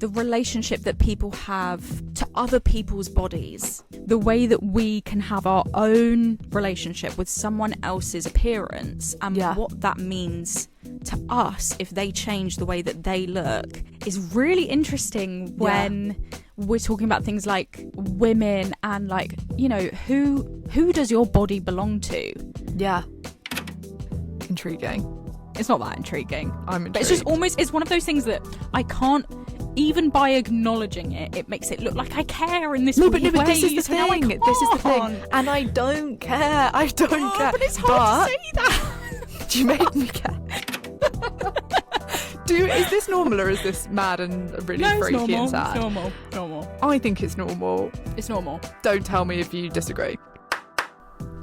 the relationship that people have to other people's bodies, the way that we can have our own relationship with someone else's appearance, and what that means to us if they change the way that they look is really interesting when we're talking about things like women and like, you know, who does your body belong to? Yeah. Intriguing. It's not that intriguing. I'm intrigued. But it's just almost, it's one of those things that I can't, even by acknowledging it, it makes it look like I care in this weird way. But this is the thing. This is the thing. And I don't care. I don't care. But it's hard to say that. You made me care. Is this normal or is this mad and really freaky and sad? It's normal. I think it's normal. It's normal. Don't tell me if you disagree.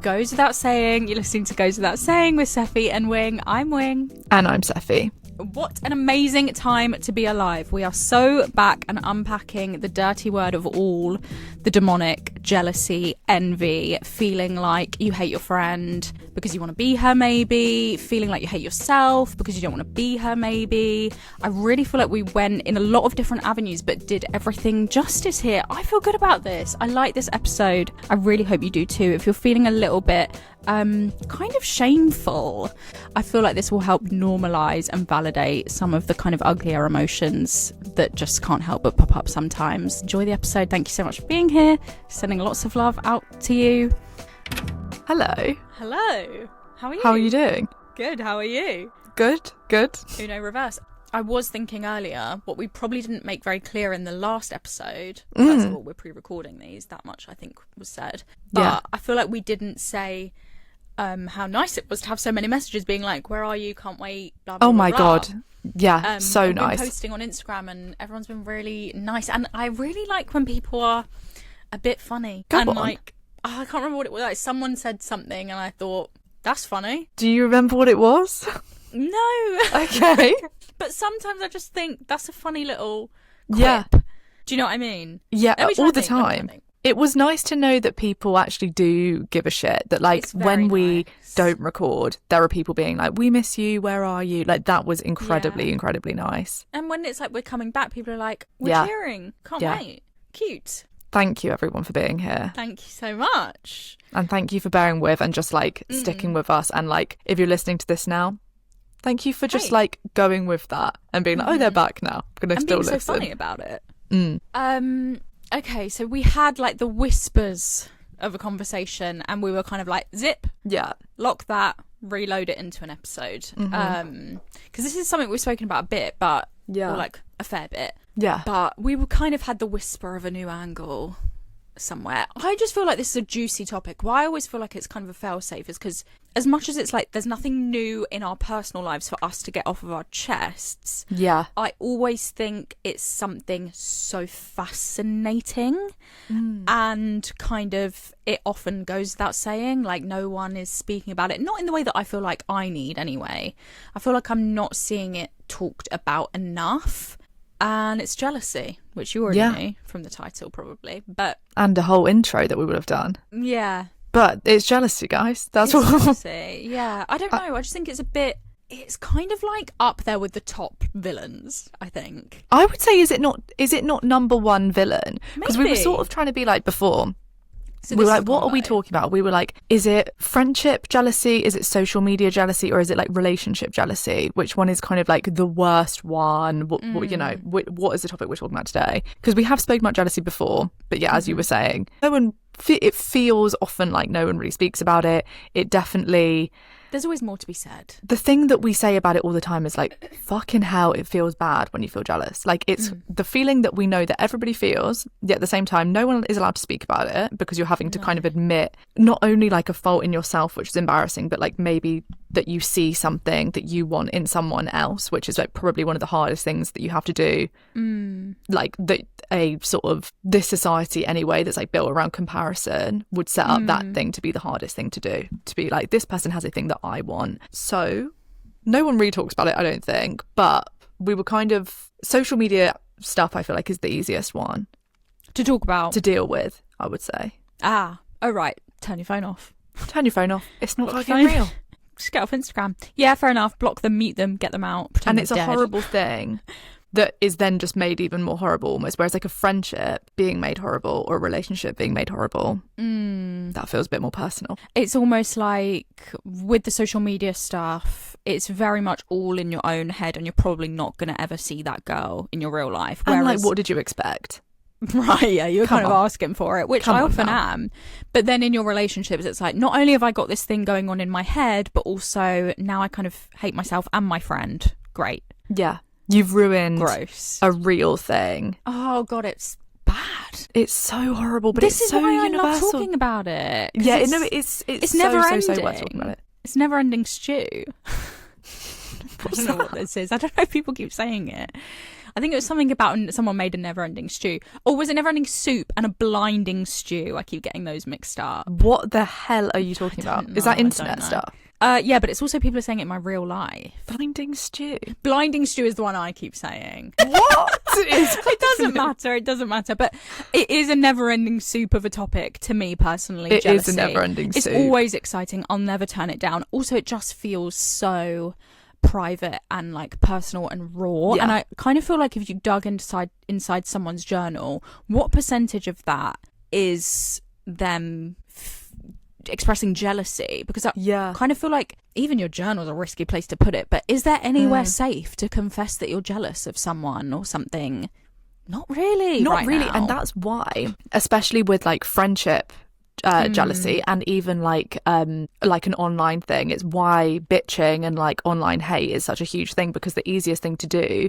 Goes without saying, you're listening to Goes Without Saying with Sephi and Wing. I'm Wing. And I'm Sephi. What an amazing time to be alive. We are so back and unpacking the dirty word of all, the demonic, jealousy, envy, feeling like you hate your friend because you want to be her maybe, feeling like you hate yourself because you don't want to be her maybe. I really feel like we went in a lot of different avenues but did everything justice here. I feel good about this. I like this episode. I really hope you do too. If you're feeling a little bit kind of shameful, I feel like this will help normalise and validate some of the kind of uglier emotions that just can't help but pop up sometimes. Enjoy the episode. Thank you so much for being here. Sending lots of love out to you. Hello. How are you? How are you doing? Good. How are you? Good. Uno reverse. I was thinking earlier, what we probably didn't make very clear in the last episode, first of all, we're pre-recording these, that much I think was said. But I feel like we didn't say how nice it was to have so many messages being like, where are you? Can't wait. Blah, blah, oh blah, my blah. God. Yeah, so I've nice. been posting on Instagram and everyone's been really nice. And I really like when people are a bit funny. Go and on. like, I can't remember what it was. Like, someone said something and I thought, that's funny. Do you remember what it was? No. Okay. But sometimes I just think that's a funny little quip. Yeah. Do you know what I mean? Yeah, Let me try all and the think, let me try time. and think. It was nice to know that people actually do give a shit. That like It's very when we nice. don't record, there are people being like, we miss you, where are you? Like that was incredibly nice. And when it's like we're coming back, people are like, we're Yeah. cheering. Can't Yeah. wait. Cute. Thank you everyone for being here. Thank you so much. And thank you for bearing with and just like sticking with us. And like if you're listening to this now, thank you for just Hey. like going with that and being like, oh, they're back now. I'm gonna And still being listen. so funny about it. Mm. Okay, so we had like the whispers of a conversation and we were kind of like, zip, Yeah. lock that, reload it into an episode. Because this is something we've spoken about a bit, but Yeah. or like a fair bit. Yeah. But we were kind of had the whisper of a new angle somewhere. I just feel like this is a juicy topic. Why I always feel like it's kind of a fail-safe is because as much as it's like there's nothing new in our personal lives for us to get off of our chests, Yeah. I always think it's something so fascinating and kind of it often goes without saying, like no one is speaking about it, not in the way that I feel like I need anyway. I feel like I'm not seeing it talked about enough. And it's jealousy, which you already knew from the title probably. But And a whole intro that we would have done. yeah. But it's jealousy, guys. That's It's all. jealousy. Yeah. I don't know. I just think it's kind of like up there with the top villains, I think. I would say, is it not number one villain? Because we were Maybe. sort of trying to be like before. So We were this like, is what one are we though. talking about? We were like, is it friendship jealousy? Is it social media jealousy? Or is it like relationship jealousy? Which one is kind of like the worst one? What you know, what is the topic we're talking about today? Because we have spoken about jealousy before. But yeah, as you were saying, it feels often like no one really speaks about it. It definitely... There's always more to be said. The thing that we say about it all the time is like, fucking hell, it feels bad when you feel jealous. Like it's the feeling that we know that everybody feels, yet at the same time, no one is allowed to speak about it because you're having to kind of admit not only like a fault in yourself, which is embarrassing, but like maybe that you see something that you want in someone else, which is like probably one of the hardest things that you have to do. Like that a sort of this society anyway that's like built around comparison would set up that thing to be the hardest thing to do, to be like, this person has a thing that I want. So no one really talks about it, I don't think, but we were kind of social media stuff. I feel like is the easiest one To talk about. to deal with, I would say. Oh right, turn your phone off. Turn your phone off, it's not Block fucking your phone. real. Just get off Instagram. Yeah, fair enough. Block them, mute them, get them out. Pretend And they're it's a dead. horrible thing that is then just made even more horrible almost. Whereas like a friendship being made horrible or a relationship being made horrible, that feels a bit more personal. It's almost like with the social media stuff, it's very much all in your own head, and you're probably not going to ever see that girl in your real life. And like, what did you expect? Right, yeah, you're kind of asking for it, which I often am. But then in your relationships, it's like, not only have I got this thing going on in my head, but also now I kind of hate myself and my friend. Great. Yeah. You've ruined Gross. a real thing. Oh, God, it's bad. It's so horrible, but this it's is so why universal. I love talking about it. Yeah, it's never so, ending. so worth talking about it. It's never ending stew. I don't know what this is. I don't know if people keep saying it. I think it was something about someone made a never-ending stew. Or was it never-ending soup and a blinding stew? I keep getting those mixed up. What the hell are you talking about? Is that internet stuff? Yeah, but it's also people are saying it in my real life. Blinding stew. Blinding stew is the one I keep saying. What? It doesn't matter. It doesn't matter. But it is a never-ending soup of a topic to me personally. It jealousy. is a never-ending soup. It's always exciting. I'll never turn it down. Also, it just feels so private and like personal and raw. Yeah. And I kind of feel like if you dug inside someone's journal, what percentage of that is them expressing jealousy? Because I kind of feel like even your journal is a risky place to put it, but is there anywhere safe to confess that you're jealous of someone or something? Not really. Not right really. now. And that's why, especially with like friendship jealousy and even like an online thing, it's why bitching and like online hate is such a huge thing, because the easiest thing to do,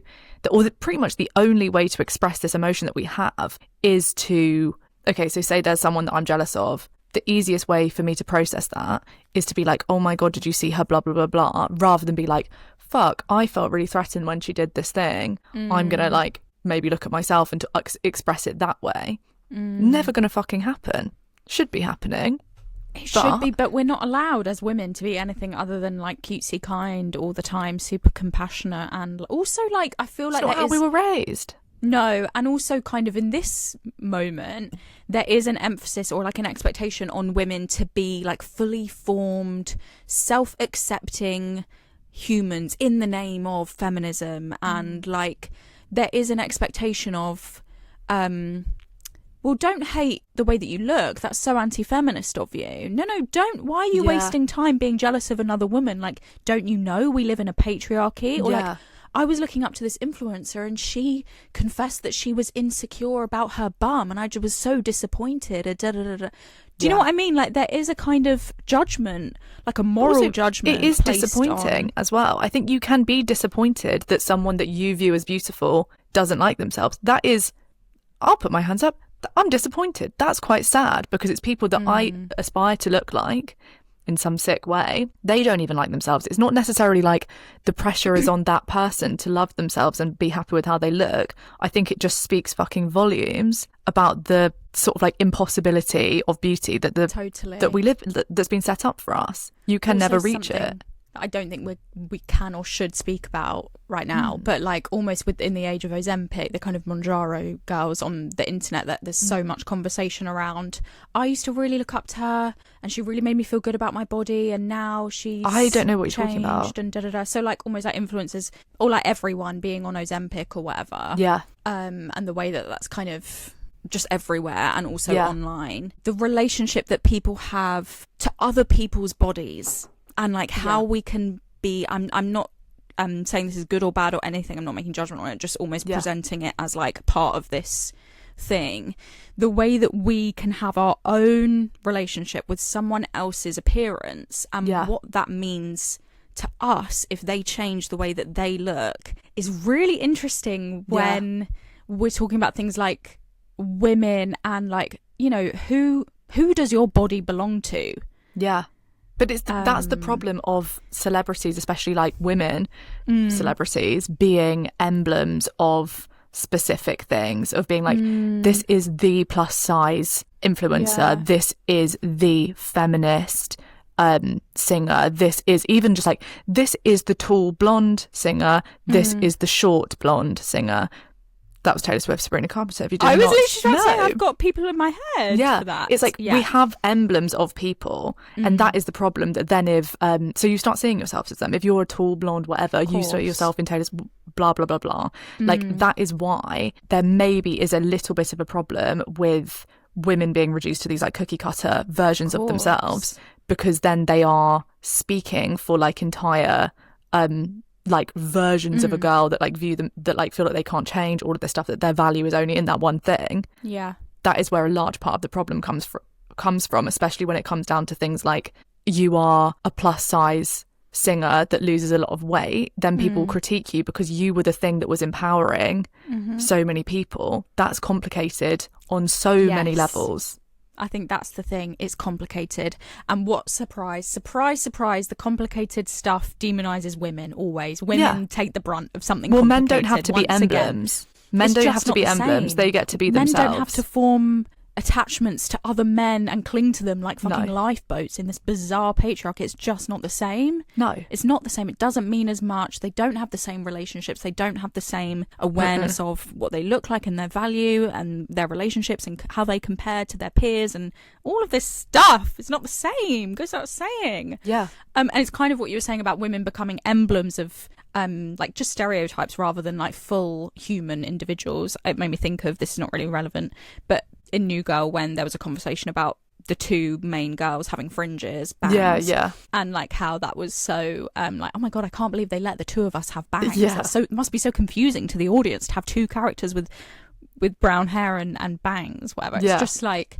pretty much the only way to express this emotion that we have is to, okay, so say there's someone that I'm jealous of. The easiest way for me to process that is to be like, oh my God, did you see her blah, blah, blah, blah, rather than be like, fuck, I felt really threatened when she did this thing. I'm going to like maybe look at myself and to express it that way. Never going to fucking happen. Should be happening. It should be, but we're not allowed as women to be anything other than like cutesy kind all the time, super compassionate, and also like I feel like that's not how we were raised. No, and also kind of in this moment, there is an emphasis or like an expectation on women to be like fully formed, self-accepting humans in the name of feminism, and like there is an expectation of well, don't hate the way that you look. That's so anti-feminist of you. No, don't. Why are you wasting time being jealous of another woman? Like, don't you know we live in a patriarchy? Or like, I was looking up to this influencer and she confessed that she was insecure about her bum, and I just was so disappointed. Do you know what I mean? Like, there is a kind of judgment, like a moral also, judgment. It is disappointing as well. I think you can be disappointed that someone that you view as beautiful doesn't like themselves. That is, I'll put my hands up, I'm disappointed. That's quite sad, because it's people that I aspire to look like in some sick way. They don't even like themselves. It's not necessarily like the pressure is on that person to love themselves and be happy with how they look. I think it just speaks fucking volumes about the sort of like impossibility of beauty that that we live, that's been set up for us. You can never reach it. I don't think we can or should speak about right now, but like almost within the age of Ozempic, the kind of Monjaro girls on the internet, that there's so much conversation around. I used to really look up to her and she really made me feel good about my body, and now I don't know what you're talking about. And so like almost like influencers or like everyone being on Ozempic or whatever. Yeah. And the way that that's kind of just everywhere and also online. The relationship that people have to other people's bodies. And like how we can be, I'm not saying this is good or bad or anything. I'm not making judgment on it, just almost presenting it as like part of this thing. The way that we can have our own relationship with someone else's appearance and what that means to us if they change the way that they look is really interesting when we're talking about things like women and like, you know, who does your body belong to? Yeah. But that's the problem of celebrities, especially like women celebrities, being emblems of specific things, of being like, this is the plus size influencer, this is the feminist singer, this is even just like, this is the tall blonde singer, this is the short blonde singer. That was Taylor Swift, Sabrina Carpenter. If you did I was not literally about to say know. I've got people in my head for that. It's like we have emblems of people, and that is the problem. That then if so you start seeing yourself as them. If you're a tall blonde whatever, you start yourself in Taylor's blah blah blah blah. Like that is why there maybe is a little bit of a problem with women being reduced to these like cookie cutter versions of themselves, because then they are speaking for like entire like versions of a girl that like view them, that like feel like they can't change, all of this stuff, that their value is only in that one thing. Yeah, that is where a large part of the problem comes from, especially when it comes down to things like you are a plus size singer that loses a lot of weight, then people critique you because you were the thing that was empowering so many people. That's complicated on so many levels. I think that's the thing. It's complicated. And what surprise, the complicated stuff demonizes women always. Women take the brunt of something complicated. Men don't have to be emblems. Men don't have to be emblems. They get to be themselves. Men don't have to form attachments to other men and cling to them like fucking lifeboats in this bizarre patriarchy. It's just not the same. No, it's not the same. It doesn't mean as much. They don't have the same relationships. They don't have the same awareness of what they look like and their value and their relationships and how they compare to their peers and all of this stuff. It's not the same. Goes without saying. And it's kind of what you were saying about women becoming emblems of like just stereotypes rather than like full human individuals. It made me think of, this is not really relevant, but in New Girl, when there was a conversation about the two main girls having fringes, bangs, and like how that was so like, oh my god, I can't believe they let the two of us have bangs. So it must be so confusing to the audience to have two characters with brown hair and bangs, whatever. It's just like,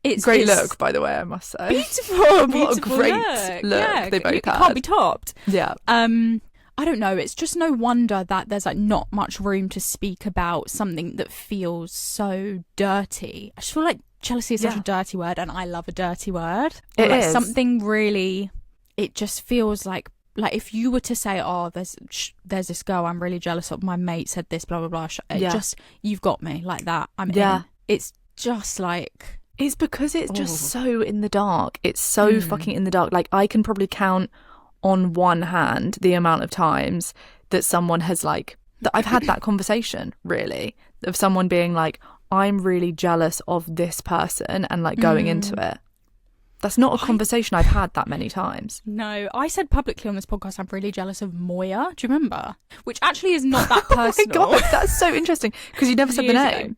it's great look, by the way, I must say. Beautiful what a great look. Yeah, they both it can't be topped. I don't know, it's just no wonder that there's like not much room to speak about something that feels so dirty. I just feel like jealousy is such a dirty word, and I love a dirty word. It like is something really, it just feels like if you were to say, oh, there's this girl I'm really jealous of, my mate said this, blah blah blah, just, you've got me, like that. I'm in. It's just like, it's because it's just so in the dark. It's so fucking in the dark. Like, I can probably count on one hand the amount of times that someone has like, that I've had that conversation, really, of someone being like, I'm really jealous of this person, and like going into it. That's not a conversation I've had that many times. No, I said publicly on this podcast I'm really jealous of Moya. Do you remember? Which actually is not that personal. Oh my god, that's so interesting, because you never said the name.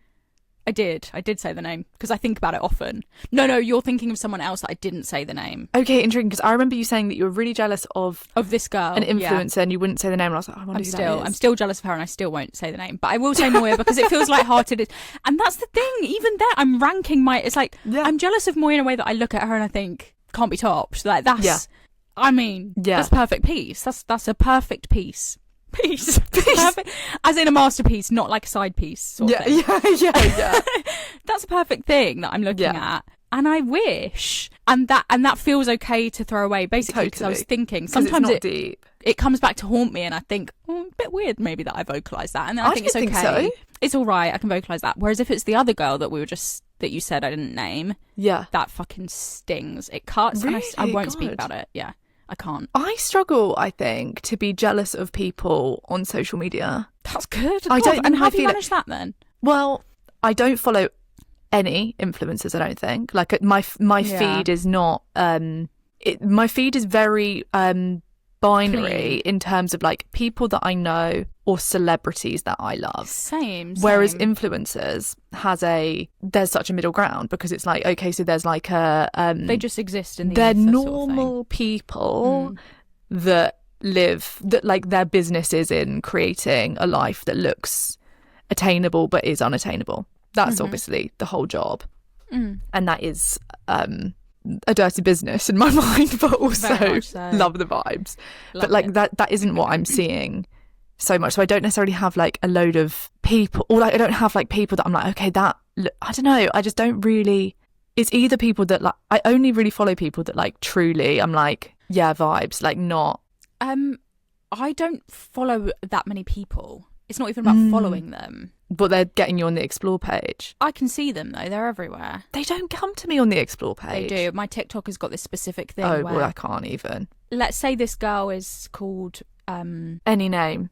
I did say the name, because I think about it often. No, you're thinking of someone else that I didn't say the name. Okay, intriguing, because I remember you saying that you were really jealous of this girl, an influencer, and you wouldn't say the name, and I was like, I wonder who that is. I'm still jealous of her, and I still won't say the name, but I will say Moya because it feels lighthearted. And that's the thing, even there, I'm ranking it's like, I'm jealous of Moya in a way that I look at her and I think, can't be topped. Like, that's, I mean, that's perfect piece. That's a perfect piece. Piece. Perfect. As in a masterpiece, not like a side piece sort of thing. Yeah. That's a perfect thing that I'm looking at, and I wish, and that feels okay to throw away, basically, because I was thinking sometimes it comes back to haunt me, and I think, a bit weird maybe that I vocalised that, and then I think it's okay. So. It's all right, I can vocalise that. Whereas if it's the other girl that that you said I didn't name, that fucking stings. It cuts, really? And I won't speak about it. Yeah. I can't. I struggle, I think, to be jealous of people on social media. That's good. I don't. And how do you manage that then? Well, I don't follow any influencers, I don't think. Like, my feed is not. My feed is very binary in terms of like people that I know or celebrities that I love. Same. Whereas influencers there's such a middle ground, because it's like, okay, so there's like a they just exist in the they're ether, normal sort of people that live, that like their business is in creating a life that looks attainable but is unattainable. That's obviously the whole job, and that is a dirty business in my mind, but also love the vibes. But like that isn't what I'm seeing so much. So I don't necessarily have like a load of people, or like I don't have like people that I'm like, okay, I don't know, I just don't really. It's either people that like, I only really follow people that like truly I'm like, yeah, vibes, like not. I don't follow that many people. It's not even about following them. But they're getting you on the explore page. I can see them though, they're everywhere. They don't come to me on the explore page. They do. My TikTok has got this specific thing where, well, I can't even. Let's say this girl is called any name.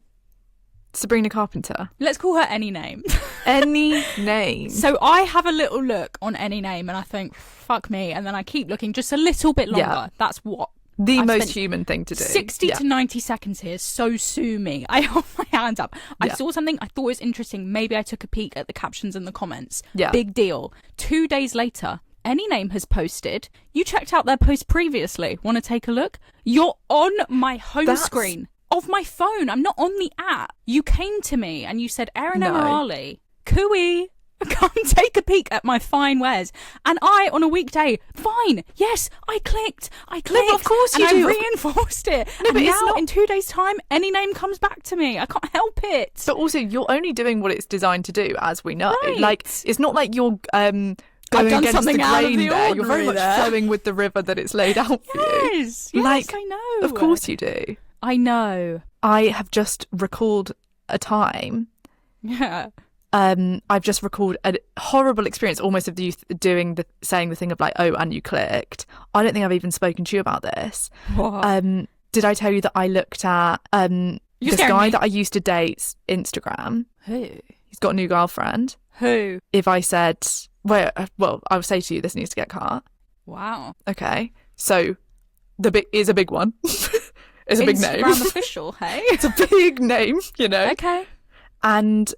Sabrina Carpenter. Let's call her any name. Any name. So I have a little look on any name and I think, fuck me. And then I keep looking just a little bit longer. Yeah. That's what. The I've most spent human thing to do. 60 to 90 seconds here. So sue me. I hold my hands up. I saw something I thought was interesting. Maybe I took a peek at the captions and the comments. Yeah. Big deal. 2 days later, Any Name has posted. You checked out their post previously. Want to take a look? You're on my home screen of my phone. I'm not on the app. You came to me and you said, Erin Emirali, cooey, come take a peek at my fine wares. And I, on a weekday, fine, yes, I clicked. No, but of course you and do. I reinforced it. No, and but it's now, not- in 2 days' time, Any Name comes back to me. I can't help it. But also, you're only doing what it's designed to do, as we know. Right. Like, it's not like you're going done against something the out of grain the there. You're very ordinary much there. flowing with the river that it's laid out for you. Yes, Like, I know. Of course you do. I know. I have just recalled a time. Yeah. I've just recalled a horrible experience almost of you saying the thing of like, oh, and you clicked. I don't think I've even spoken to you about this. What? Did I tell you that I looked at this scaring guy me. that I used to date's Instagram? Who? He's got a new girlfriend. Who? If I said, well, I would say to you, this needs to get cut. Wow. Okay. So is a big one. It's a big name. Instagram official, hey? It's a big name, you know. Okay. And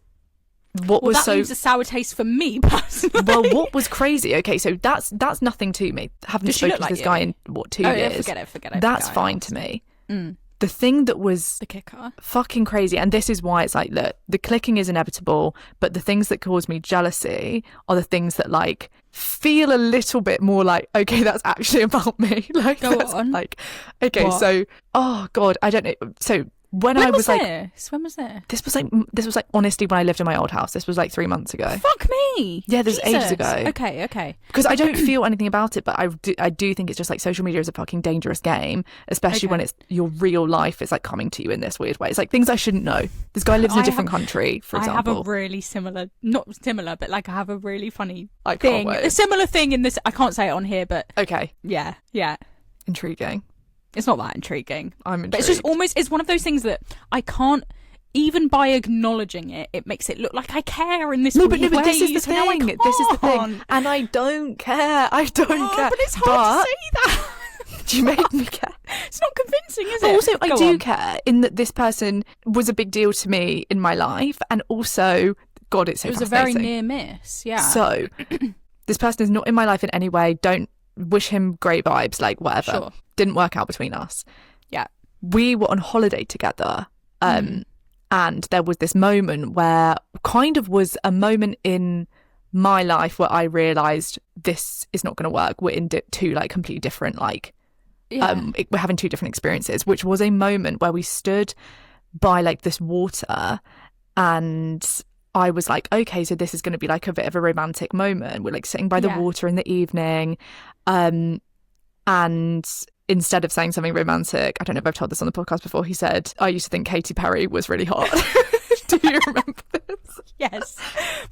what Well, was that so leaves a sour taste for me personally. well, what was crazy? Okay, so that's nothing to me. Haven't Does she spoken look to like this you? guy in 2 Oh, years. yeah, forget it. That's Forget it. fine to me. Mm. The thing that was The kicker. fucking crazy, and this is why it's like, look, the clicking is inevitable, but the things that cause me jealousy are the things that like feel a little bit more like, okay, that's actually about me. Like, Go that's on. like, okay, What? so oh god, I don't know. So when When I was like, this? When was this? this was like honestly when I lived in my old house. This was like 3 months ago. Fuck me. Yeah, this was ages Jesus. ago. Okay. Because I don't feel anything about it, but I do think it's just like social media is a fucking dangerous game, especially when it's your real life is like coming to you in this weird way. It's like things I shouldn't know. This guy lives in a different country, for example. I have a really similar, not similar, but like I have a really funny I can't thing. wait. A similar thing in this. I can't say it on here, but Okay, yeah. intriguing. It's not that intriguing. I'm intrigued. But it's just almost, it's one of those things that I can't, even by acknowledging it, it makes it look like I care in this no, weird but way. this is the so now I thing. This is the thing, can't. and I don't care. I don't care. But it's hard to say that. You made me care. It's not convincing, is But it? also, I Go do on. care in that this person was a big deal to me in my life, and also, God, it's so It was a very fascinating. near miss, yeah. So, this person is not in my life in any way. Don't wish him great vibes, like whatever. Sure. Didn't work out between us. Yeah. We were on holiday together. And there was this moment where kind of was a moment in my life where I realised this is not going to work. We're in two like completely different, like, we're having two different experiences, which was a moment where we stood by like this water and I was like, okay, so this is going to be like a bit of a romantic moment. We're like sitting by the water in the evening. And instead of saying something romantic, I don't know if I've told this on the podcast before, he said, I used to think Katy Perry was really hot. Do you remember this? Yes.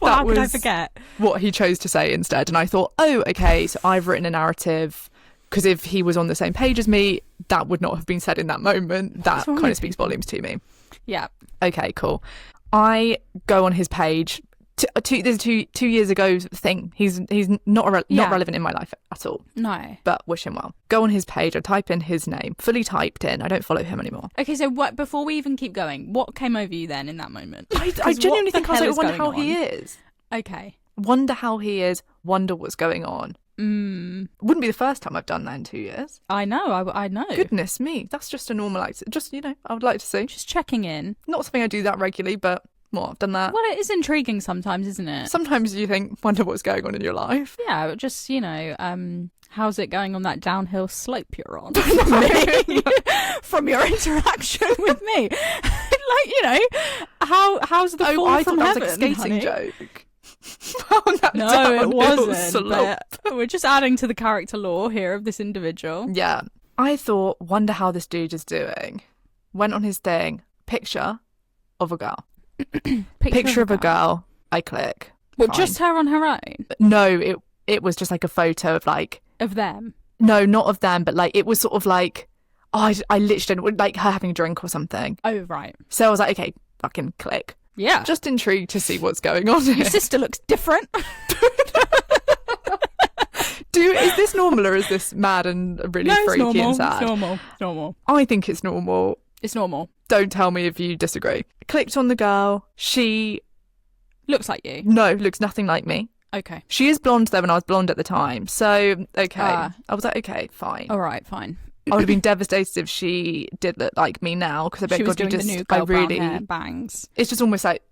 Well, how could I was forget? What he chose to say instead. And I thought, oh, okay, so I've written a narrative, because if he was on the same page as me, that would not have been said in that moment. That kind of speaks volumes to me. Yeah. Okay, cool. I go on his page. There's 2 years ago thing. He's not relevant in my life at all. No. But wish him well. Go on his page. I type in his name, fully typed in. I don't follow him anymore. Okay, so what? Before we even keep going, what came over you then in that moment? I genuinely think I was like, wonder how he is. Okay. Wonder how he is. Wonder what's going on. Wouldn't be the first time I've done that in 2 years. I know. I know. Goodness me, that's just a normal. Just I would like to see. Just checking in. Not something I do that regularly, but. Well, I've done that. Well, it is intriguing sometimes, isn't it? Sometimes you wonder what's going on in your life. Yeah, but just, how's it going on that downhill slope you're on? From your interaction with me. How's the fall I from thought that heaven, was like a skating honey? joke. On that No, it downhill wasn't. slope. But we're just adding to the character lore here of this individual. Yeah. I thought, wonder how this dude is doing. Went on his thing. Picture of a girl. Picture of a girl. I click. Well, Fine. just her on her own? No, it was just like a photo of like. Of them? No, not of them, but like it was sort of like. Oh, I literally didn't like her having a drink or something. Oh, right. So I was like, okay, fucking click. Yeah. Just intrigued to see what's going on here. Your sister looks different. Is this normal or is this mad and really freaky and sad? It's normal. I think it's normal. It's normal. Don't tell me if you disagree. Clicked on the girl. She looks like you. No, looks nothing like me. Okay. She is blonde though, and I was blonde at the time. So, okay. I was like, okay, fine. All right, fine. I would have been devastated if she did look like me now, because I bet she was God, doing you just, the new girl I really, brown hair bangs. It's just almost like,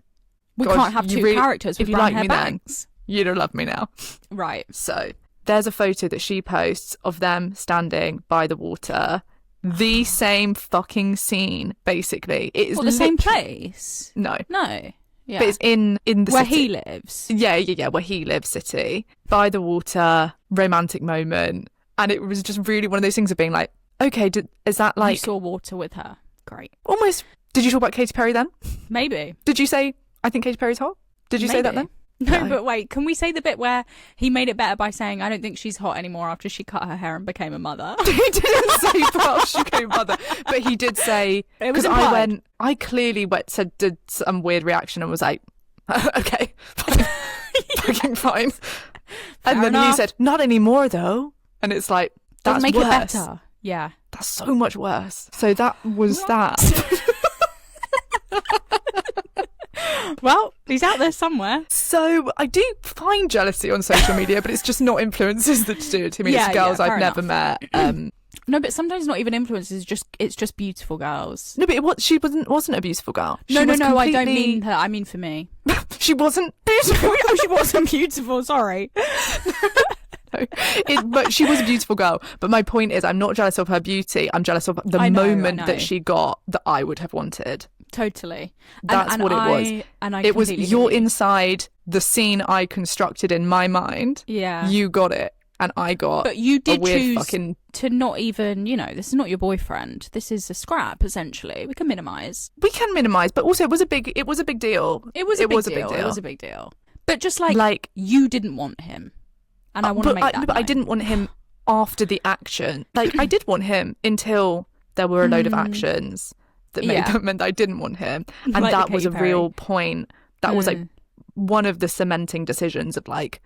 We God, can't have you two really- characters with if you brown like hair me bangs. then, you don't love me now. Right. So there's a photo that she posts of them standing by the water. The same fucking scene, basically. It is the same place? No. Yeah. But it's in the where city. he lives. Yeah, where he lives, city. By the water, romantic moment. And it was just really one of those things of being like, okay, is that like... You saw water with her. Great. Almost... Did you talk about Katy Perry then? Maybe. Did you say, I think Katy Perry's hot? Did you say that then? No, but wait, can we say the bit where he made it better by saying, I don't think she's hot anymore after she cut her hair and became a mother? He didn't say after she became a mother, but he did say... It was Because I clearly did some weird reaction and was like, okay, fine. Fucking fine. And then he said, not anymore though. And it's like, that's make worse. it better. Yeah. That's so much worse. So that was that. Well, he's out there somewhere. So I do find jealousy on social media, but it's just not influencers that do it to me. It's girls I've never met. No, but sometimes not even influencers. It's just beautiful girls. No, but she wasn't a beautiful girl. No, I don't mean her. I mean for me. She wasn't beautiful. Oh, she wasn't beautiful. Sorry. But she was a beautiful girl. But my point is, I'm not jealous of her beauty. I'm jealous of the moment that she got that I would have wanted. Totally. That's what it was. And it was you're inside the scene I constructed in my mind. Yeah. You got it. And I got But you did a weird choose to not even, this is not your boyfriend. This is a scrap, essentially. We can minimise. We can minimise, but also it was a big deal. It was a big deal. It was a big deal. But just like you didn't want him. And I want to make that But I didn't want him after the action. Like, I did want him until there were a load of actions that meant I didn't want him. And like that was a Perry. real point. That was like one of the cementing decisions of like,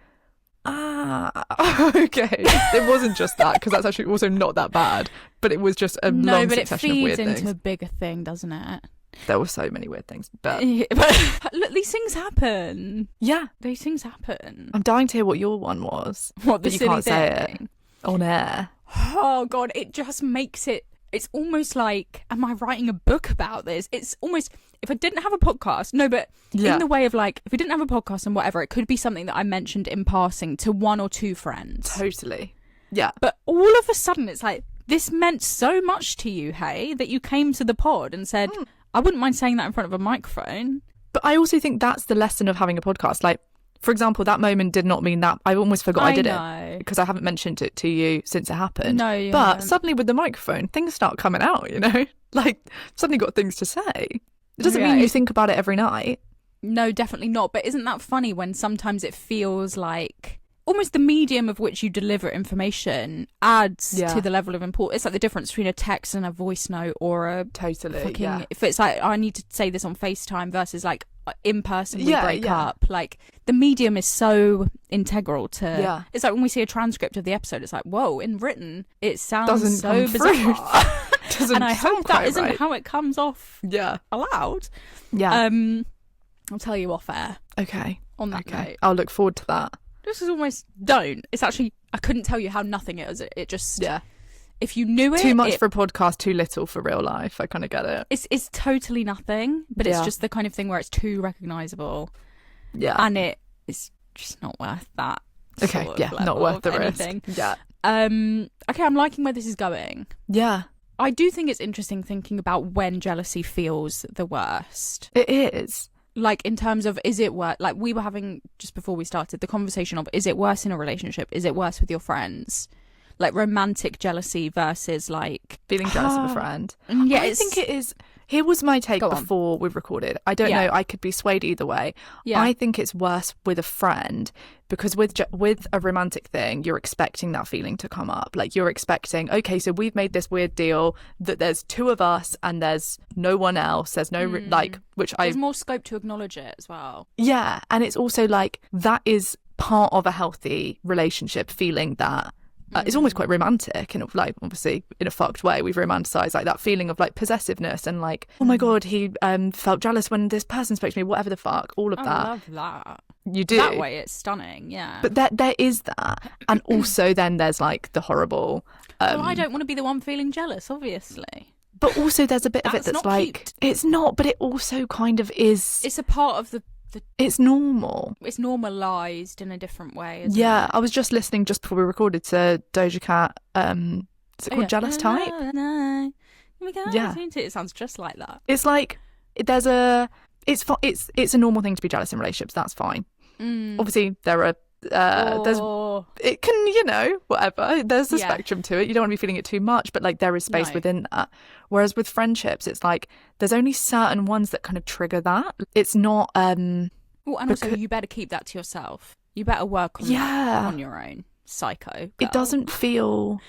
okay. It wasn't just that, because that's actually also not that bad. But it was just a long succession of weird things. No, but it feeds into a bigger thing, doesn't it? There were so many weird things. But look, these things happen. Yeah. These things happen. I'm dying to hear what your one was. What, the but you silly can't thing? say it on air. Oh, God, it just makes it... It's almost like, am I writing a book about this? It's almost, if I didn't have a podcast, in the way of like, if we didn't have a podcast and whatever, it could be something that I mentioned in passing to one or two friends. Totally. Yeah. But all of a sudden, it's like, this meant so much to you, hey, that you came to the pod and said, I wouldn't mind saying that in front of a microphone. But I also think that's the lesson of having a podcast. Like, for example, that moment did not mean that. I almost forgot I did it because I haven't mentioned it to you since it happened. No, you But haven't. suddenly with the microphone, things start coming out, Like, suddenly got things to say. It doesn't mean you think about it every night. No, definitely not. But isn't that funny when sometimes it feels like almost the medium of which you deliver information adds to the level of importance. It's like the difference between a text and a voice note or a if it's like, I need to say this on FaceTime versus like in person we break up. Like the medium is so integral to it's like when we see a transcript of the episode, it's like, whoa, in written it sounds so bizarre. And I hope that isn't how it comes off aloud. I'll tell you off air. Okay. On that note. I'll look forward to that. This is almost it's actually, I couldn't tell you how nothing it was. It just if you knew it, too much for a podcast, too little for real life. I kind of get it. It's totally nothing, but it's just the kind of thing where it's too recognizable. And it's just not worth that. Okay, sort of not worth the anything. risk. Yeah. Okay, I'm liking where this is going. Yeah. I do think it's interesting thinking about when jealousy feels the worst. It is. Like, in terms of, is it worse? Like, we were having, just before we started, the conversation of, is it worse in a relationship? Is it worse with your friends? Like, romantic jealousy versus, like... feeling jealous of a friend. Yeah, I think it is... Here was my take Go on. before we recorded. I don't know. I could be swayed either way. Yeah. I think it's worse with a friend because with a romantic thing, you're expecting that feeling to come up. Like you're expecting, okay, so we've made this weird deal that there's two of us and there's no one else. There's no There's more scope to acknowledge it as well. Yeah, and it's also like that is part of a healthy relationship, feeling that. It's almost quite romantic and like obviously in a fucked way we've romanticized like that feeling of like possessiveness and like oh my god he felt jealous when this person spoke to me, whatever the fuck, all of that. I love that. You do that way. It's stunning. Yeah, but there is that, and also then there's like the horrible well, I don't want to be the one feeling jealous, obviously, but also there's a bit of it that's like cute. It's not, but it also kind of is. It's a part of the it's normal. It's normalised in a different way, isn't it? it? I was just listening just before we recorded to Doja Cat. Is it called Jealous Type? Yeah. It sounds just like that. It's like there's a it's a normal thing to be jealous in relationships. That's fine. Obviously there are there's it can whatever. There's a spectrum to it. You don't want to be feeling it too much, but like there is space within that. Whereas with friendships, it's like there's only certain ones that kind of trigger that. It's not and also you better keep that to yourself. You better work on that on your own. Psycho girl. It doesn't feel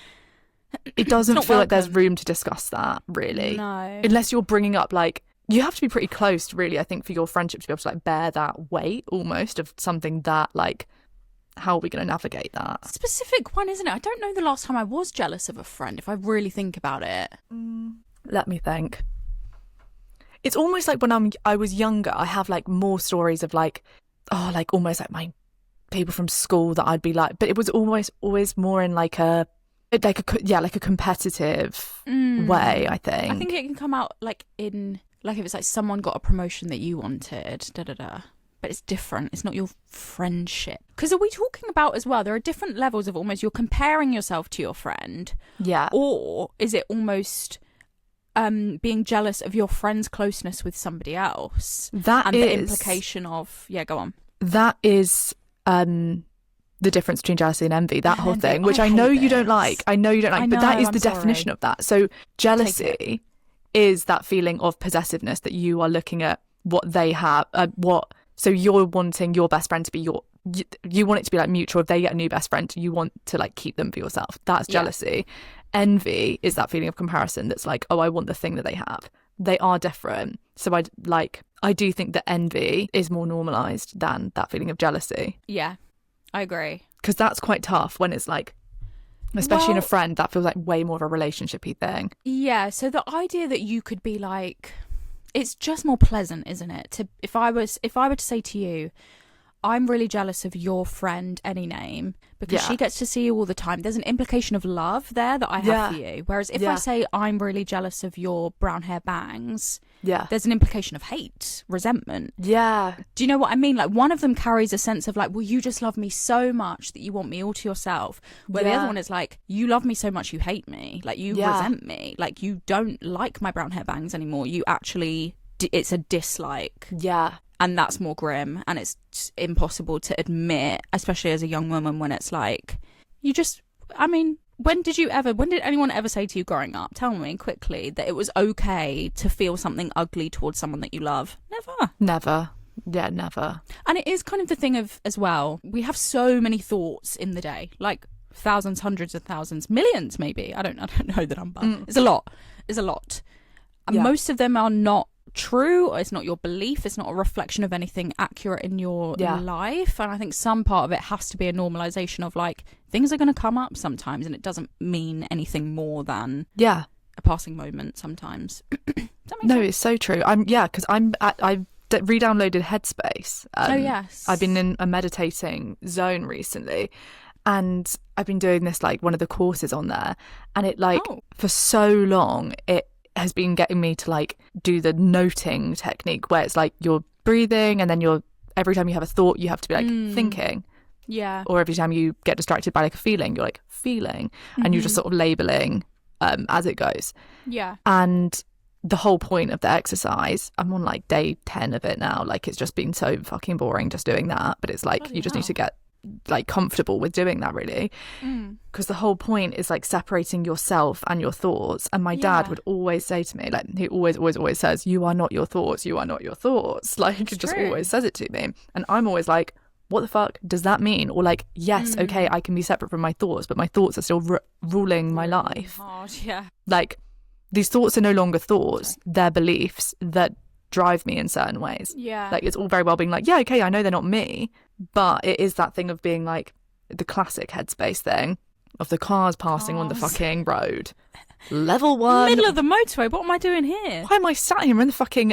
like there's room to discuss that, really. No. Unless you're bringing up like you have to be pretty close, really, I think, for your friendship to be able to like bear that weight almost of something that like how are we going to navigate that? Specific one, isn't it? I don't know the last time I was jealous of a friend, if I really think about it. Let me think. It's almost like when I was younger, I have like more stories of like, like almost like my people from school that I'd be like, but it was always more in like a competitive way, I think. I think it can come out like in, like if it's like someone got a promotion that you wanted, but it's different. It's not your friendship. Because are we talking about as well, there are different levels of almost you're comparing yourself to your friend. Yeah. Or is it almost being jealous of your friend's closeness with somebody else? The implication of, go on. That is the difference between jealousy and envy, that whole thing, which I know you don't like. But that is the definition of that. So jealousy is that feeling of possessiveness that you are looking at what they have, so you're wanting your best friend to be you want it to be like mutual. If they get a new best friend, you want to like keep them for yourself. That's jealousy. Envy is that feeling of comparison that's like, oh, I want the thing that they have. They are different. So I do think that envy is more normalised than that feeling of jealousy. Yeah, I agree. Because that's quite tough when it's like, especially in a friend, that feels like way more of a relationship-y thing. Yeah, so the idea that you could be like, it's just more pleasant, isn't it? If I were to say to you, I'm really jealous of your friend, any name, because she gets to see you all the time. There's an implication of love there that I have for you. Whereas if I say I'm really jealous of your brown hair bangs, there's an implication of hate, resentment. Yeah. Do you know what I mean? Like one of them carries a sense of like, well, you just love me so much that you want me all to yourself. Where the other one is like, you love me so much you hate me. Like you resent me. Like you don't like my brown hair bangs anymore. You actually, it's a dislike. Yeah. And that's more grim, and it's impossible to admit, especially as a young woman, when it's like, when did anyone ever say to you growing up, tell me quickly, that it was okay to feel something ugly towards someone that you love? Never. Yeah, never. And it is kind of the thing of, as well, we have so many thoughts in the day, like thousands, hundreds of thousands, millions maybe. I don't know the number. It's a lot. And most of them are not true, or it's not your belief, it's not a reflection of anything accurate in your life. And I think some part of it has to be a normalization of like, things are going to come up sometimes, and it doesn't mean anything more than a passing moment sometimes. Does that make sense? It's so true. Because I re-downloaded Headspace. I've been in a meditating zone recently, and I've been doing this like one of the courses on there, and it for so long it has been getting me to like do the noting technique, where it's like you're breathing, and then every time you have a thought you have to be like thinking, or every time you get distracted by like a feeling, you're like feeling, and you're just sort of labeling as it goes. And the whole point of the exercise, I'm on like day 10 of it now, like it's just been so fucking boring just doing that, but it's like you just need to get like comfortable with doing that, really, because the whole point is like separating yourself and your thoughts. And my dad would always say to me, like, he always says, you are not your thoughts, you are not your thoughts, like, he just always says it to me. And I'm always like, what the fuck does that mean? Or like, yes, okay, I can be separate from my thoughts, but my thoughts are still ruling my life. Hard, yeah. Like, these thoughts are no longer thoughts, they're beliefs that drive me in certain ways. Yeah. Like, it's all very well being like, yeah, okay, I know they're not me, but it is that thing of being like the classic headspace thing of the cars passing on the fucking road. Level 1. Middle of the motorway. What am I doing here? Why am I sat here in the fucking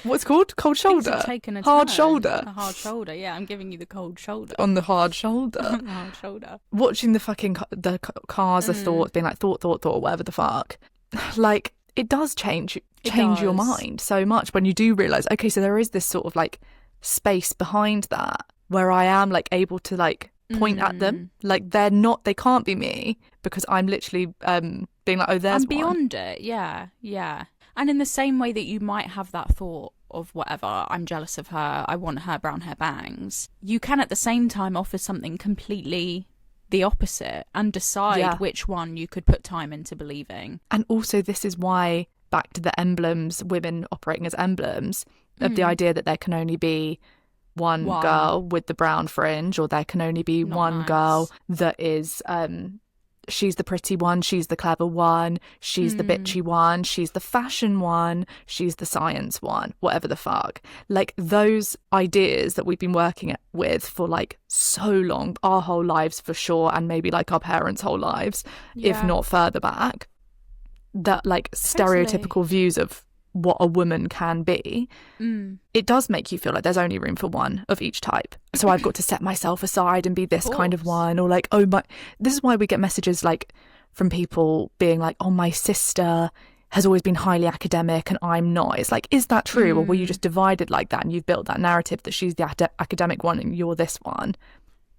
what's it called? Cold shoulder. Hard shoulder. A hard shoulder. Yeah, I'm giving you the cold shoulder. On the hard shoulder. Hard shoulder. Watching the fucking the cars, the thoughts, being like thought, whatever the fuck. Like, it does change your mind so much when you do realise, okay, so there is this sort of like space behind that where I am like able to like point at them, like they can't be me, because I'm literally being like, oh, there's I'm beyond it. Yeah. And in the same way that you might have that thought of whatever, I'm jealous of her, I want her brown hair bangs, you can at the same time offer something completely the opposite and decide which one you could put time into believing. And also, this is why, back to the emblems, women operating as emblems, of the idea that there can only be one girl with the brown fringe, or there can only be one girl that is she's the pretty one, she's the clever one, she's the bitchy one, she's the fashion one, she's the science one, whatever the fuck. Like, those ideas that we've been working with for like so long, our whole lives for sure, and maybe like our parents' whole lives, if not further back, that like stereotypical views of what a woman can be, it does make you feel like there's only room for one of each type. So I've got to set myself aside and be this kind of one, or like, oh my, this is why we get messages like from people being like, oh, my sister has always been highly academic and I'm not. It's like, is that true? Or were you just divided like that and you've built that narrative that she's the academic one and you're this one?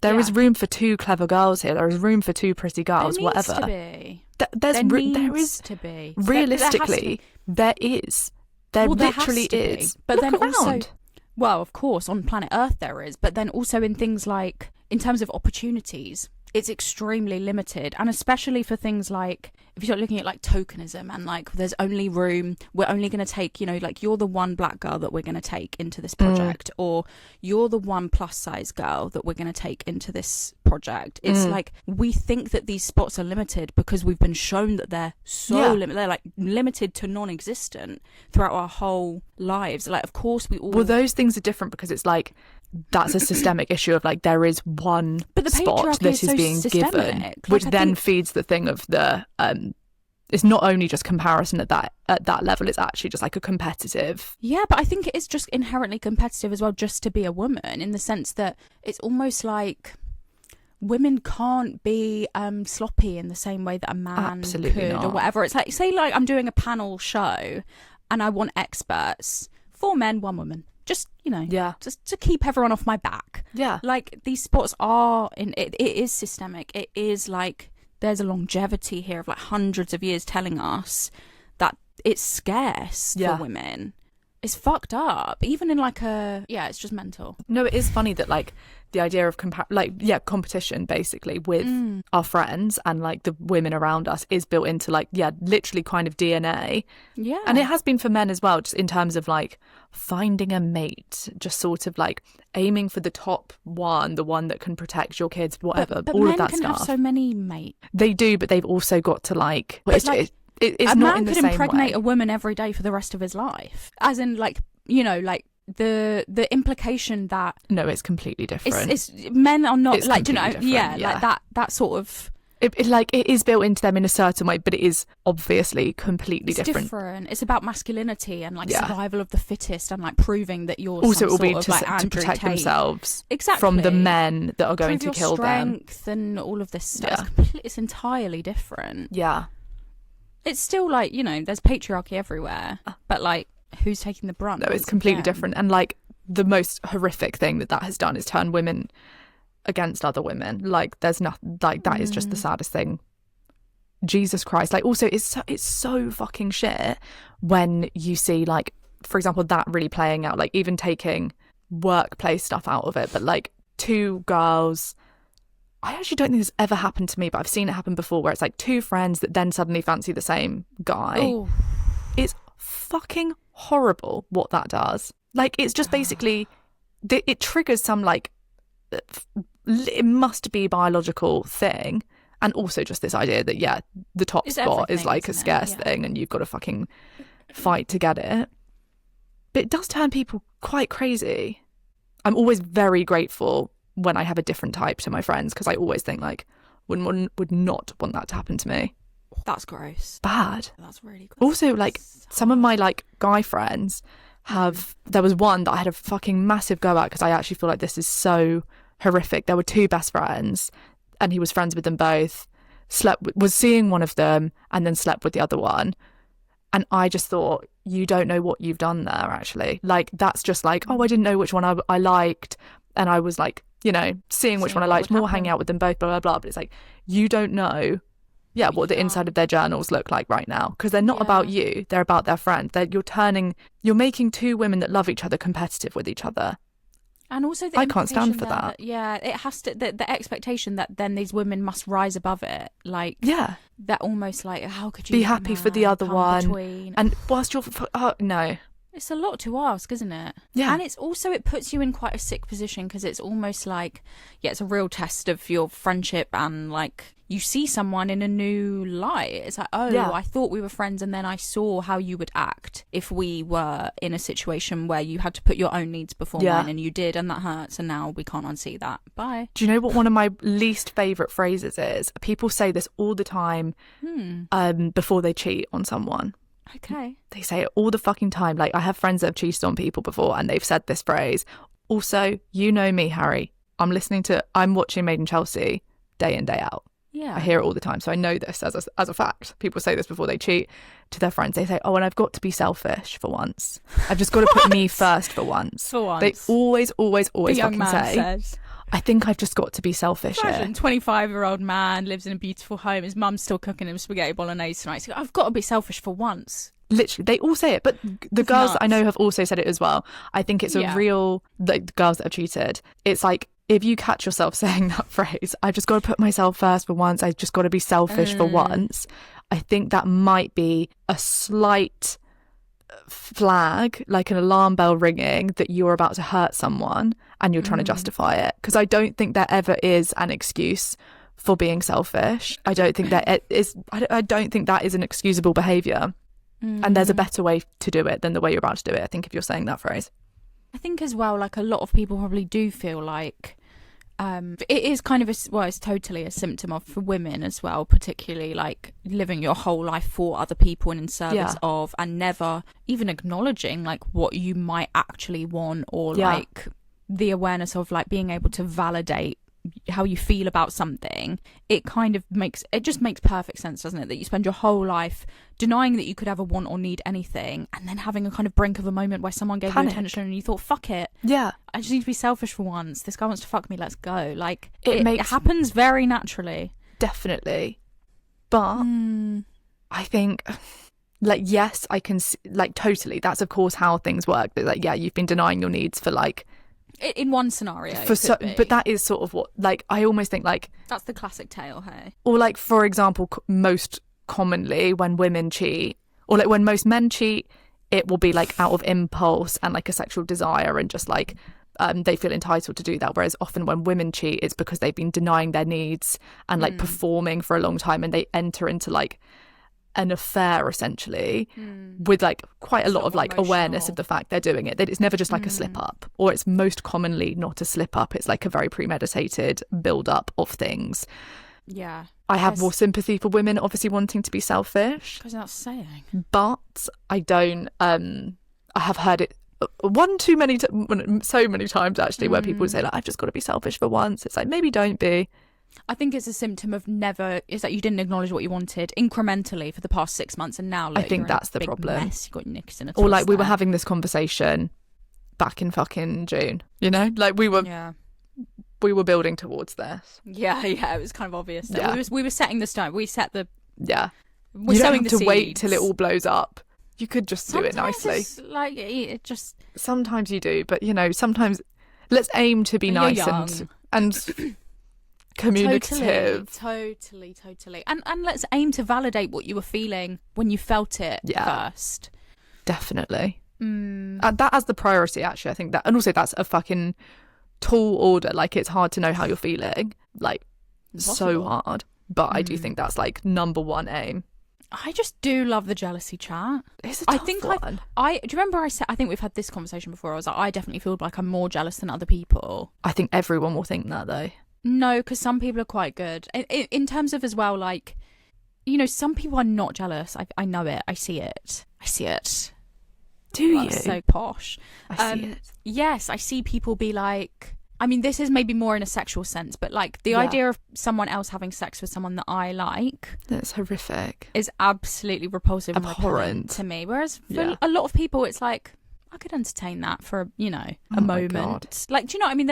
There is room for two clever girls here. There is room for two pretty girls, there whatever. To be. There is to be. Realistically, there is. There literally is. But Look then around. Also, well, of course, on planet Earth there is. But then also in things like, in terms of opportunities, it's extremely limited. And especially for things like, if you start looking at like tokenism and like there's only room, we're only going to take, you know, like you're the one black girl that we're going to take into this project, or you're the one plus size girl that we're going to take into this project. It's like, we think that these spots are limited because we've been shown that they're so limited. They're like limited to non-existent throughout our whole lives. Like, of course we all... Well, those things are different because it's like, that's a systemic issue of like, there is one spot that is being given, which then feeds the thing of the it's not only just comparison at that level, it's actually just like a competitive. Yeah, but I think it is just inherently competitive as well, just to be a woman, in the sense that it's almost like women can't be sloppy in the same way that a man could, or whatever. It's like, say like I'm doing a panel show and I want experts, 4 men, 1 woman. Just, you know, just to keep everyone off my back. Yeah. Like, these spots are, it is systemic. It is like, there's a longevity here of like hundreds of years telling us that it's scarce for women. It's fucked up. Even in like it's just mental. No, it is funny that like the idea of competition basically with our friends and like the women around us is built into like, literally kind of DNA. Yeah. And it has been for men as well, just in terms of like finding a mate, just sort of like aiming for the top one, the one that can protect your kids, whatever, but all men of that can stuff. Have so many mates. They do, but they've also got to like... It's a not man in the could same impregnate way. a woman every day for the rest of his life. As in, like, you know, like the implication that... No, it's completely different. It's men are not, It's like, you know, completely different, like that sort of... It is built into them in a certain way, but it is obviously completely different. It's about masculinity and like survival of the fittest and like proving that you're also some it will sort be of, like, to Andrew protect Tate. themselves Exactly. from the men that are going Prove to your kill them. Strength and all of this stuff. Yeah. It's entirely different. Yeah. It's still like, you know, there's patriarchy everywhere, but like, who's taking the brunt? No, it's completely different. And like the most horrific thing that has done is turn women against other women. Like there's nothing like that is just the saddest thing. Jesus Christ. Like also it's so fucking shit when you see like, for example, that really playing out, like even taking workplace stuff out of it, but like two girls. I actually don't think this ever happened to me, but I've seen it happen before, where it's like two friends that then suddenly fancy the same guy. Ooh. It's fucking horrible what that does. Like, it's just basically, it triggers some, like, it must be biological thing. And also just this idea that, yeah, the top spot is like a scarce thing and you've got to fucking fight to get it. But it does turn people quite crazy. I'm always very grateful when I have a different type to my friends, because I always think, like, would not want that to happen to me. That's gross. Bad. That's really gross. Also, like, some of my, like, guy friends there was one that I had a fucking massive go at, because I actually feel like this is so horrific. There were two best friends and he was friends with them both, was seeing one of them and then slept with the other one. And I just thought, you don't know what you've done there, actually. Like, that's just like, oh, I didn't know which one I liked. And I was like, you know, seeing which one I liked more, hanging out with them both, blah, blah, blah. But it's like, you don't know, what the inside of their journals look like right now. Because they're not about you. They're about their friend. You're making two women that love each other competitive with each other. And also I can't stand for that. Yeah, it has to, the expectation that then these women must rise above it. Like, that almost like, how could you be happy for the other one? Between? And whilst you're, no. It's a lot to ask, isn't it? Yeah. And it's also, it puts you in quite a sick position, because it's almost like, it's a real test of your friendship, and like, you see someone in a new light. It's like, I thought we were friends, and then I saw how you would act if we were in a situation where you had to put your own needs before mine, and you did, and that hurts, and now we can't unsee that. Bye. Do you know what one of my least favourite phrases is? People say this all the time before they cheat on someone. Okay. They say it all the fucking time. Like, I have friends that have cheated on people before and they've said this phrase. Also, you know me, Harry. I'm watching Made in Chelsea day in, day out. Yeah. I hear it all the time. So I know this as a fact. People say this before they cheat to their friends. They say, oh, and I've got to be selfish for once. I've just got to put me first for once. For once. They always the young fucking man say, says. I think I've just got to be selfish here. 25-year-old man lives in a beautiful home. His mum's still cooking him spaghetti bolognese tonight. So I've got to be selfish for once. Literally, they all say it, but the girls that I know have also said it as well. I think it's a real, the girls that have cheated, it's like, if you catch yourself saying that phrase, I've just got to put myself first for once, I've just got to be selfish for once, I think that might be a slight flag, like an alarm bell ringing, that you're about to hurt someone and you're trying to justify it. Because I don't think there ever is an excuse for being selfish. I don't think that I don't think that is an excusable behaviour. And there's a better way to do it than the way you're about to do it, I think, if you're saying that phrase. I think as well, like, a lot of people probably do feel like it is kind of it's totally a symptom of, for women as well, particularly, like, living your whole life for other people and in service of, and never even acknowledging, like, what you might actually want, or like the awareness of, like, being able to validate how you feel about something. It just makes perfect sense, doesn't it, that you spend your whole life denying that you could ever want or need anything, and then having a kind of brink of a moment where someone gave you attention and you thought, fuck it, I just need to be selfish for once, this guy wants to fuck me, let's go. Like, it happens very naturally. Definitely. But I think, like, yes, I can, like, totally, that's of course how things work, but, like, you've been denying your needs for, like, in one scenario, but that is sort of what, like, I almost think, like, that's the classic tale, hey? Or, like, for example, most commonly when women cheat, or, like, when most men cheat, it will be, like, out of impulse and, like, a sexual desire, and just, like, they feel entitled to do that. Whereas often when women cheat, it's because they've been denying their needs and, like, performing for a long time, and they enter into, like, an affair essentially with, like, quite a lot of, like, awareness of the fact they're doing it, that it's never just like a slip up, or it's most commonly not a slip up, it's like a very premeditated build up of things. I have more sympathy for women obviously wanting to be selfish, because that's saying, but I don't I have heard it so many times actually, where people say, like, I've just got to be selfish for once. It's like, maybe don't be. I think it's a symptom of is that you didn't acknowledge what you wanted incrementally for the past 6 months, and now, look, I think that's the problem. Mess. You got your knickers in a or, like, we were having this conversation back in fucking June, you know, like, we were building towards this. It was kind of obvious. We were setting the stone. We set the we're you don't have to wait till it all blows up. You could just do it nicely. Like, it just, sometimes you do, but, you know, sometimes, let's aim to be You're nice young. and communicative. Totally. And let's aim to validate what you were feeling when you felt it first. Definitely. That as the priority, actually. I think that, and also that's a fucking tall order. Like, it's hard to know how you're feeling, like so hard, but I do think that's like number one aim. I just do love the jealousy chat. It's a tough one. Do you remember I said, I think we've had this conversation before, I was like, I definitely feel like I'm more jealous than other people. I think everyone will think that though. No, because some people are quite good in terms of as well, like, you know, some people are not jealous. I know it. I see it. Do you? That's so posh. I see it. Yes, I see people be like, I mean, this is maybe more in a sexual sense, but like the idea of someone else having sex with someone that I like, that's horrific, is absolutely repulsive and repellent to me. Whereas for a lot of people, it's like, I could entertain that for, you know, a moment. God. Like, do you know what I mean?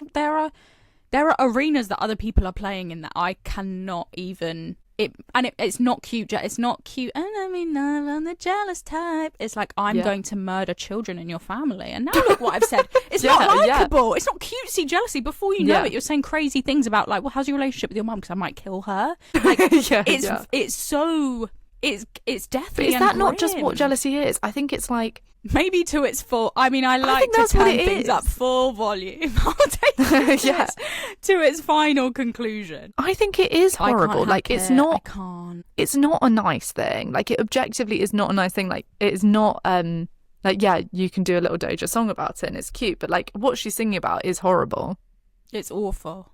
There are arenas that other people are playing in that I cannot even. It's not cute. It's not cute. And I mean, I'm the jealous type. It's like, I'm going to murder children in your family. And now look what I've said. It's not likeable. It's not cutesy jealousy. Before you know it, you're saying crazy things about like, well, how's your relationship with your mum? Because I might kill her. Like, it's so. It's deathly. But is that not just what jealousy is? I think it's like, maybe to its full. I mean, I like to turn things up full volume. I'll take it to its final conclusion. I think it is horrible. Like, it's not. I can't. It's not a nice thing. Like, it objectively is not a nice thing. Like, it's not. Like, yeah, you can do a little Doja song about it and it's cute, but like what she's singing about is horrible. It's awful.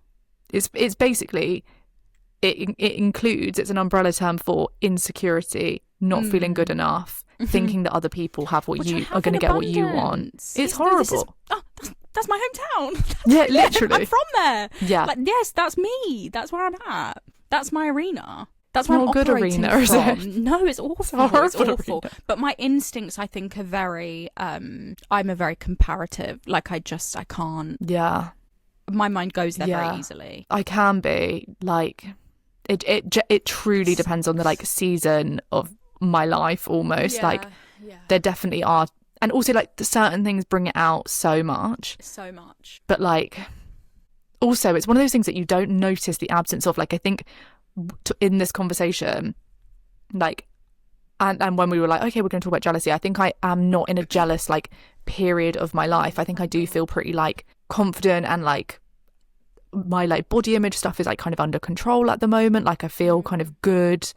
It's basically. It includes, it's an umbrella term for insecurity, not feeling good enough, thinking that other people have what you are going to get what you want. It's horrible. That's my hometown. Literally. I'm from there. Yeah. Like, yes, that's me. That's where I'm at. That's my arena. That's where I'm good operating arena, is from. it? No, it's awful. It's awful. But my instincts, I think, are very. I'm a very comparative. Like, I can't. Yeah. My mind goes there very easily. I can be like. It truly depends on the like season of my life almost. There definitely are, and also like the certain things bring it out so much, but like also it's one of those things that you don't notice the absence of. Like, I think in this conversation, like and when we were like, okay, we're going to talk about jealousy, I think I am not in a jealous like period of my life. I think I do feel pretty like confident, and like my like body image stuff is like kind of under control at the moment. Like, I feel kind of good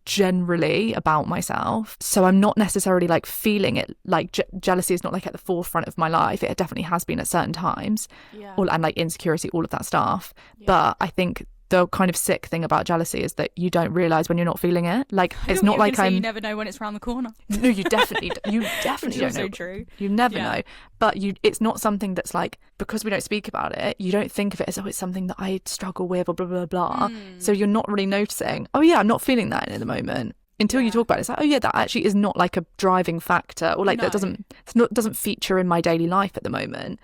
generally about myself, so I'm not necessarily like feeling it. Like jealousy is not like at the forefront of my life. It definitely has been at certain times, and like insecurity, all of that stuff. But I think the kind of sick thing about jealousy is that you don't realise when you're not feeling it. Like, it's not like you never know when it's around the corner. No, you definitely don't know. True. You never know. But it's not something that's like, because we don't speak about it, you don't think of it as, oh, it's something that I struggle with or blah blah blah. So you're not really noticing, oh yeah, I'm not feeling that in the moment, until you talk about it. It's like, oh yeah, that actually is not like a driving factor, or like that doesn't feature in my daily life at the moment.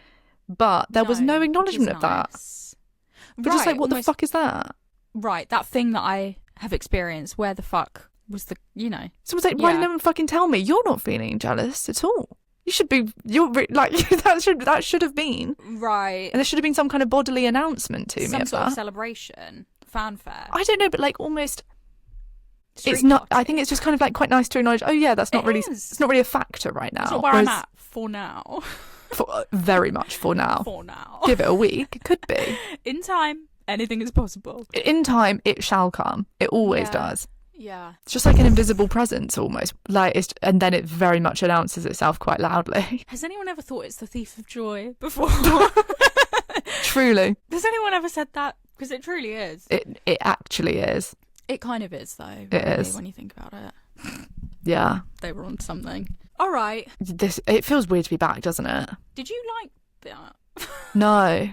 But there was no acknowledgement of that. But just like, what the fuck is that? Right, that thing that I have experienced, where the fuck was the, you know. So it's like, why did no one fucking tell me? You're not feeling jealous at all. You should be, like, that should have been. Right. And there should have been some kind of bodily announcement to me. Some sort of celebration, fanfare. I don't know, but like almost, it's not, I think it's just kind of like quite nice to acknowledge, oh yeah, it's not really a factor right now. It's not where I'm at for now. Very much for now. For now. Give it a week. It could be. In time, anything is possible. In time, it shall come. It always does. Yeah. It's just like an invisible presence almost. Like, and then it very much announces itself quite loudly. Has anyone ever thought it's the thief of joy before? Truly. Has anyone ever said that? Because it truly is. It actually is. It kind of is, though. It is. When you think about it. Yeah. They were on something. All right. It feels weird to be back, doesn't it? Did you like that? No.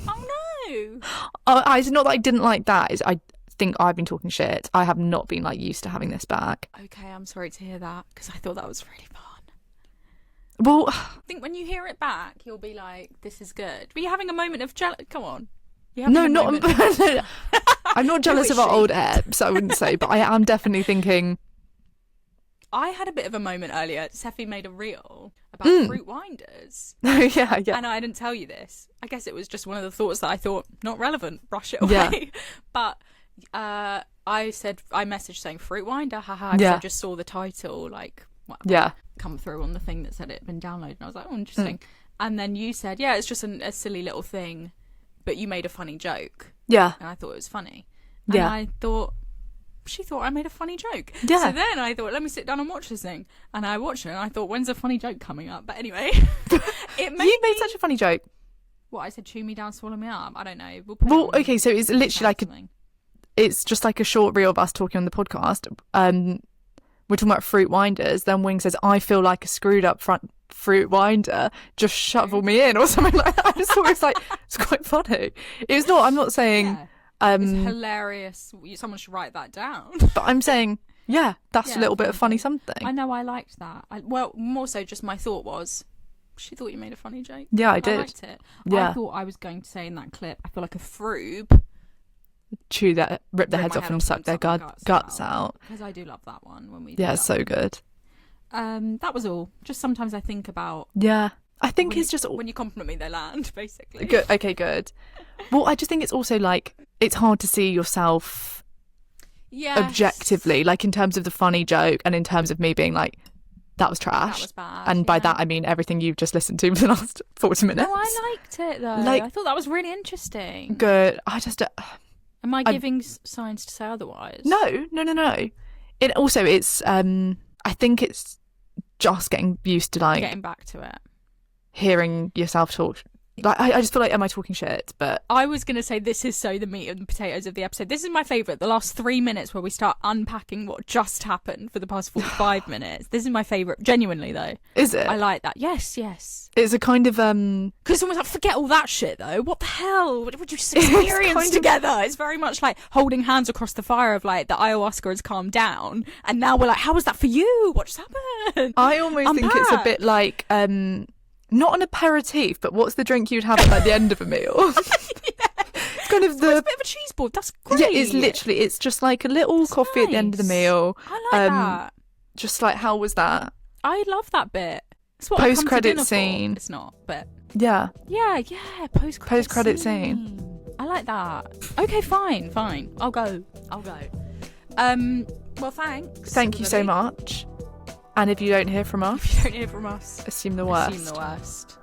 Oh no. It's not that I didn't like that. I think I've been talking shit. I have not been like used to having this back. Okay, I'm sorry to hear that, because I thought that was really fun. Well, I think when you hear it back, you'll be like, this is good. Were you having a moment of jealousy? Come on. No, not. I'm not jealous of our old eps, I wouldn't say, but I am definitely thinking, I had a bit of a moment earlier. Seffi made a reel about fruit winders. Yeah. And I didn't tell you this. I guess it was just one of the thoughts that I thought, not relevant, brush it away. But I messaged saying fruit winder, haha, because I just saw the title, like, come through on the thing that said it had been downloaded. And I was like, oh, interesting. And then you said, yeah, it's just a silly little thing, but you made a funny joke. Yeah. And I thought it was funny. And I thought, she thought I made a funny joke. Yeah. So then I thought, let me sit down and watch this thing. And I watched it and I thought, when's a funny joke coming up? But anyway, you made such a funny joke. What, I said, chew me down, swallow me up? I don't know. Okay, so it's literally like it's just like a short reel of us talking on the podcast. We're talking about fruit winders. Then Wing says, I feel like a screwed up front fruit winder, just shovel me in or something like that. I just thought it's quite funny. It's not, I'm not saying... it's hilarious. Someone should write that down. But I'm saying, that's a little bit of funny something. I know, I liked that. Well, more so just my thought was, she thought you made a funny joke. Yeah, I did. I liked it. Yeah. I thought I was going to say in that clip, I feel like a froob. Rip their heads off and suck their guts out. Because I do love that one when we. Yeah, it's so good. That was all. Just sometimes I think about. Yeah, I think it's just when you compliment me, they land basically. Good. Okay, good. Well, I just think it's also like it's hard to see yourself. Objectively, like in terms of the funny joke and in terms of me being like, that was trash. That was bad. And by that I mean everything you've just listened to for the last 40 minutes. No, I liked it though. Like, I thought that was really interesting. Good. I just. Am I giving signs to say otherwise? No. It also, it's. I think it's just getting used to like getting back to it, hearing yourself talk. Like I just feel like, am I talking shit? But I was going to say this is so the meat and potatoes of the episode. This is my favourite. The last 3 minutes where we start unpacking what just happened for the past 45 minutes. This is my favourite. Genuinely though. Is it? I like that. Yes. It's a kind of because it's almost like, forget all that shit though. What the hell? What would you experience together? It's very much like holding hands across the fire of like the ayahuasca has calmed down, and now we're like, how was that for you? What just happened? I almost think it's a bit like not an aperitif, but what's the drink you'd have at like the end of a meal? It's kind of it's a bit of a cheese board. That's great. Yeah, it's just like a little coffee at the end of the meal. I like that. Just like, how was that? I love that bit. It's what post-credit scene. It's not, but yeah. Post-credit scene. I like that. Okay, fine. I'll go. Well, thanks. Thank you so much. And if you don't hear from us, assume the worst.